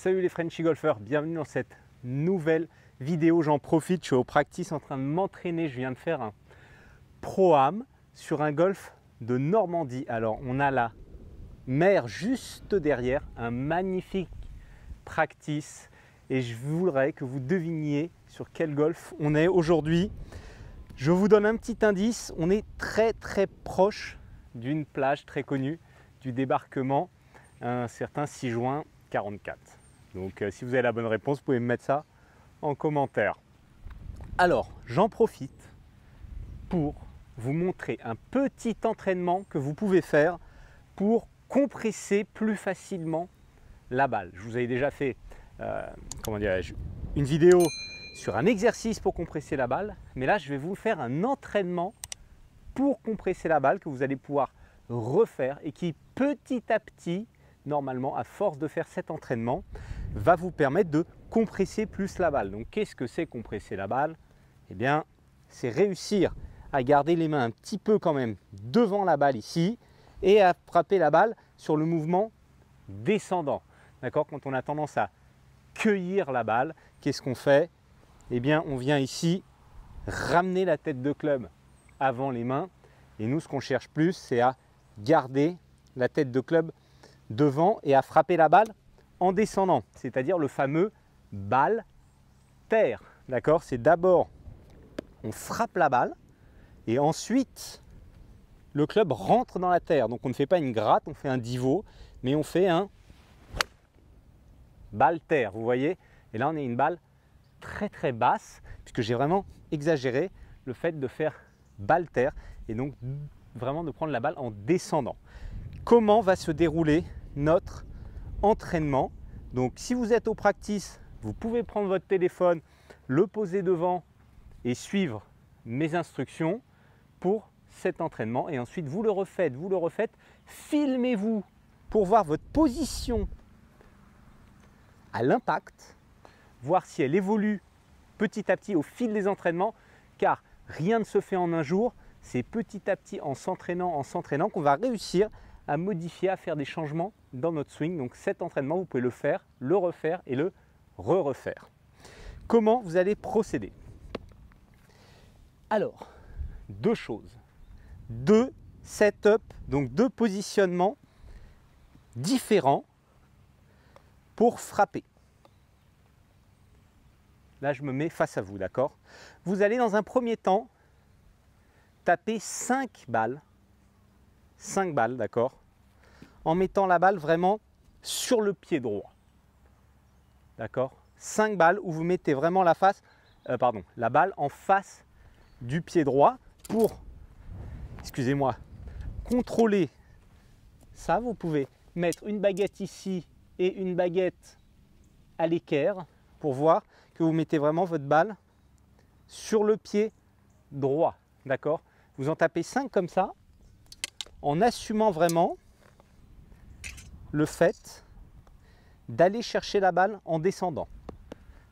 Salut les Frenchy golfeurs, bienvenue dans cette nouvelle vidéo. J'en profite, je suis au practice en train de m'entraîner. Je viens de faire un pro-am sur un golf de Normandie. Alors on a la mer juste derrière, un magnifique practice. Et je voudrais que vous deviniez sur quel golf on est aujourd'hui. Je vous donne un petit indice, on est très proche d'une plage très connue du débarquement, un certain 6 juin 44. Donc si vous avez la bonne réponse, vous pouvez me mettre ça en commentaire. Alors, j'en profite pour vous montrer un petit entraînement que vous pouvez faire pour compresser plus facilement la balle. Je vous avais déjà fait une vidéo sur un exercice pour compresser la balle, mais là je vais vous faire un entraînement pour compresser la balle que vous allez pouvoir refaire et qui petit à petit, normalement à force de faire cet entraînement, va vous permettre de compresser plus la balle. Donc qu'est-ce que c'est compresser la balle? Eh bien c'est réussir à garder les mains un petit peu quand même devant la balle ici et à frapper la balle sur le mouvement descendant. D'accord? Quand on a tendance à cueillir la balle, qu'est-ce qu'on fait? Eh bien on vient ici ramener la tête de club avant les mains et nous ce qu'on cherche plus c'est à garder la tête de club devant et à frapper la balle en descendant, c'est-à-dire le fameux balle terre. D'accord? C'est d'abord on frappe la balle et ensuite le club rentre dans la terre. Donc on ne fait pas une gratte, on fait un divot, mais on fait un balle terre, vous voyez? Et là on est une balle très basse, puisque j'ai vraiment exagéré le fait de faire balle terre et donc vraiment de prendre la balle en descendant. Comment va se dérouler notre entraînement? Donc si vous êtes au practice, vous pouvez prendre votre téléphone, le poser devant et suivre mes instructions pour cet entraînement et ensuite vous le refaites, filmez-vous pour voir votre position à l'impact, voir si elle évolue petit à petit au fil des entraînements, car rien ne se fait en un jour, c'est petit à petit en s'entraînant qu'on va réussir à modifier, à faire des changements dans notre swing. Donc cet entraînement, vous pouvez le faire, le refaire et le refaire. Comment vous allez procéder? Alors, deux choses, deux setups, donc deux positionnements différents pour frapper. Là, je me mets face à vous, d'accord? Vous allez dans un premier temps taper 5 balles, d'accord? En mettant la balle vraiment sur le pied droit, d'accord? 5 balles où vous mettez vraiment la balle en face du pied droit pour, excusez-moi, contrôler ça. Vous pouvez mettre une baguette ici et une baguette à l'équerre pour voir que vous mettez vraiment votre balle sur le pied droit, d'accord? Vous en tapez 5 comme ça, en assumant vraiment le fait d'aller chercher la balle en descendant,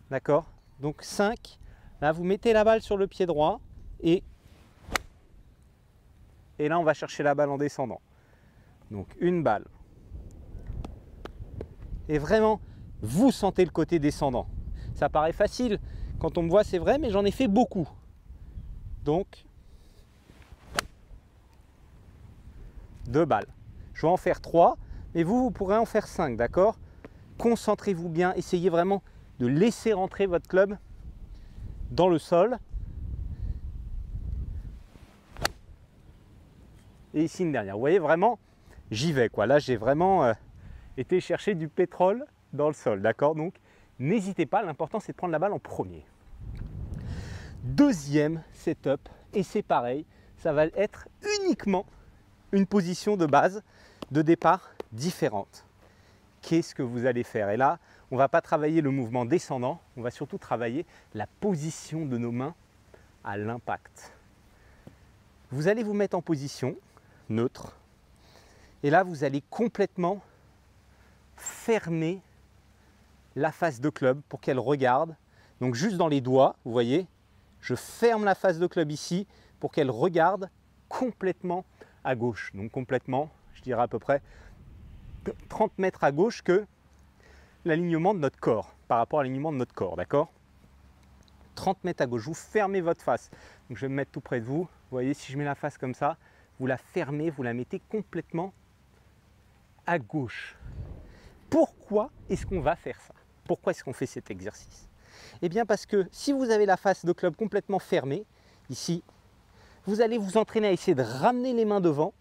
d'accord? Donc 5, là vous mettez la balle sur le pied droit et là on va chercher la balle en descendant. Donc une balle. Et vraiment, vous sentez le côté descendant. Ça paraît facile quand on me voit, c'est vrai, mais j'en ai fait beaucoup. Donc, 2 balles. Je vais en faire 3, mais vous pourrez en faire 5, d'accord? Concentrez-vous bien, essayez vraiment de laisser rentrer votre club dans le sol. Et ici une dernière. Vous voyez vraiment, j'y vais quoi. Là, j'ai vraiment été chercher du pétrole dans le sol, d'accord? Donc, n'hésitez pas, l'important c'est de prendre la balle en premier. Deuxième setup, et c'est pareil, ça va être uniquement une position de base, de départ différente. Qu'est-ce que vous allez faire? Et là, on ne va pas travailler le mouvement descendant, on va surtout travailler la position de nos mains à l'impact. Vous allez vous mettre en position neutre, et là vous allez complètement fermer la face de club pour qu'elle regarde. Donc juste dans les doigts, vous voyez, je ferme la face de club ici pour qu'elle regarde complètement à gauche. Donc complètement, je dirais à peu près 30 mètres à gauche, que l'alignement de notre corps, par rapport à l'alignement de notre corps, d'accord? 30 mètres à gauche, vous fermez votre face. Donc je vais me mettre tout près de vous. Vous voyez, si je mets la face comme ça, vous la fermez, vous la mettez complètement à gauche. Pourquoi est-ce qu'on va faire ça? Pourquoi est-ce qu'on fait cet exercice? Eh bien parce que si vous avez la face de club complètement fermée, ici, vous allez vous entraîner à essayer de ramener les mains devant,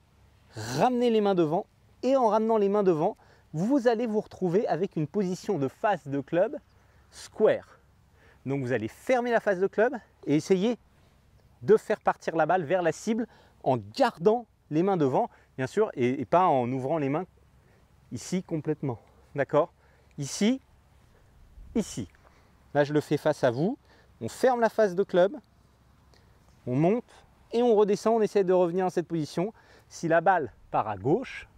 et en ramenant les mains devant, vous allez vous retrouver avec une position de face de club square. Donc vous allez fermer la face de club et essayer de faire partir la balle vers la cible en gardant les mains devant, bien sûr, et pas en ouvrant les mains ici complètement. D'accord? Ici, ici. Là, je le fais face à vous. On ferme la face de club, on monte et on redescend. On essaie de revenir dans cette position. Si la balle part à gauche,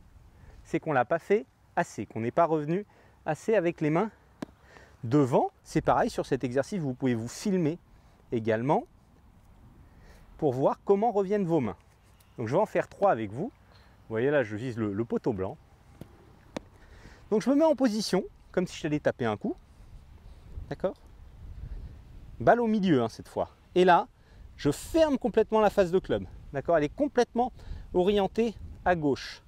c'est qu'on ne l'a pas fait assez, qu'on n'est pas revenu assez avec les mains devant. C'est pareil sur cet exercice, vous pouvez vous filmer également pour voir comment reviennent vos mains. Donc je vais en faire 3 avec vous. Vous voyez là, je vise le poteau blanc. Donc je me mets en position, comme si j'allais taper un coup. D'accord? Balle au milieu cette fois. Et là, je ferme complètement la face de club. D'accord? Elle est complètement orientée à gauche.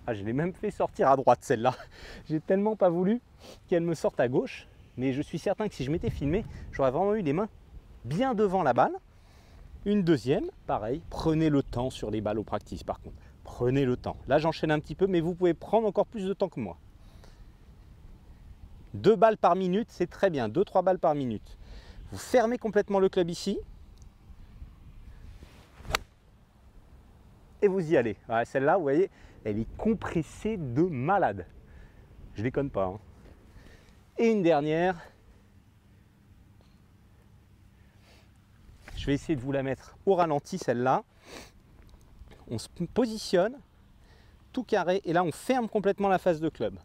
Ah, je l'ai même fait sortir à droite celle-là. J'ai tellement pas voulu qu'elle me sorte à gauche. Mais je suis certain que si je m'étais filmé, j'aurais vraiment eu les mains bien devant la balle. Une deuxième, pareil, prenez le temps sur les balles au practice par contre. Prenez le temps. Là j'enchaîne un petit peu, mais vous pouvez prendre encore plus de temps que moi. 2 balles par minute, c'est très bien. 2-3 balles par minute. Vous fermez complètement le club ici. Et vous y allez. Voilà, celle-là, vous voyez, elle est compressée de malade. Je déconne pas. Et une dernière. Je vais essayer de vous la mettre au ralenti, celle-là. On se positionne, tout carré, et là on ferme complètement la face de club.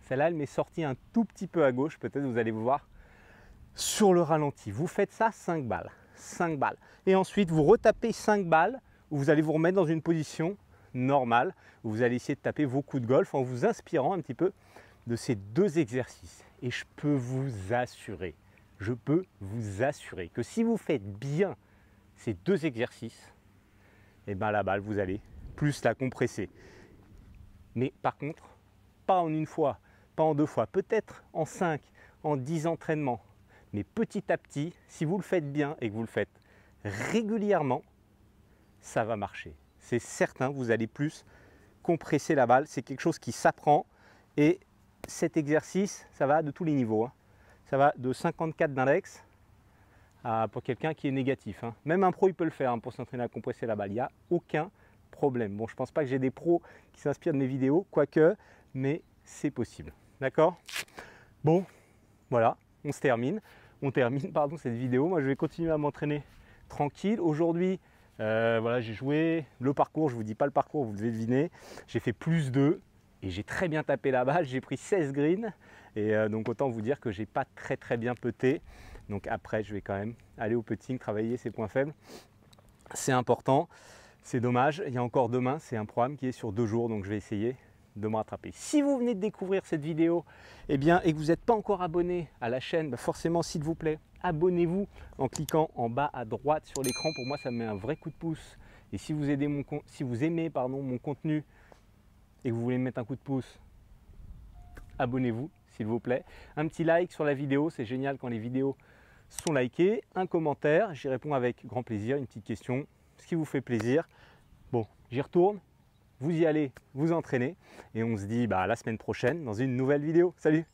Celle-là, elle m'est sortie un tout petit peu à gauche, peut-être vous allez vous voir sur le ralenti. Vous faites ça 5 balles. 5 balles. Et ensuite, vous retapez 5 balles où vous allez vous remettre dans une position normale, où vous allez essayer de taper vos coups de golf en vous inspirant un petit peu de ces 2 exercices. Et je peux vous assurer que si vous faites bien ces 2 exercices, et bien la balle, vous allez plus la compresser. Mais par contre, pas en une fois, pas en 2 fois, peut-être en 5, en 10 entraînements. Mais petit à petit, si vous le faites bien et que vous le faites régulièrement, ça va marcher. C'est certain, vous allez plus compresser la balle. C'est quelque chose qui s'apprend. Et cet exercice, ça va de tous les niveaux. Ça va de 54 d'index pour quelqu'un qui est négatif. Même un pro, il peut le faire pour s'entraîner à compresser la balle. Il n'y a aucun problème. Bon, je ne pense pas que j'ai des pros qui s'inspirent de mes vidéos, quoique, mais c'est possible. D'accord? Bon, voilà, on termine cette vidéo. Moi, je vais continuer à m'entraîner tranquille. Aujourd'hui, voilà, j'ai joué le parcours. Je ne vous dis pas le parcours, vous devez deviner. J'ai fait plus 2 et j'ai très bien tapé la balle. J'ai pris 16 greens. Et donc, autant vous dire que j'ai pas très bien puté. Donc après, je vais quand même aller au putting, travailler ses points faibles. C'est important. C'est dommage. Il y a encore demain. C'est un programme qui est sur 2 jours. Donc, je vais essayer de me rattraper. Si vous venez de découvrir cette vidéo et que vous n'êtes pas encore abonné à la chaîne, forcément s'il vous plaît, abonnez-vous en cliquant en bas à droite sur l'écran. Pour moi, ça me met un vrai coup de pouce. Et si vous aimez mon contenu et que vous voulez me mettre un coup de pouce, abonnez-vous s'il vous plaît. Un petit like sur la vidéo, c'est génial quand les vidéos sont likées. Un commentaire, j'y réponds avec grand plaisir. Une petite question, ce qui vous fait plaisir. Bon, j'y retourne. Vous y allez, vous entraînez et on se dit à la semaine prochaine dans une nouvelle vidéo. Salut!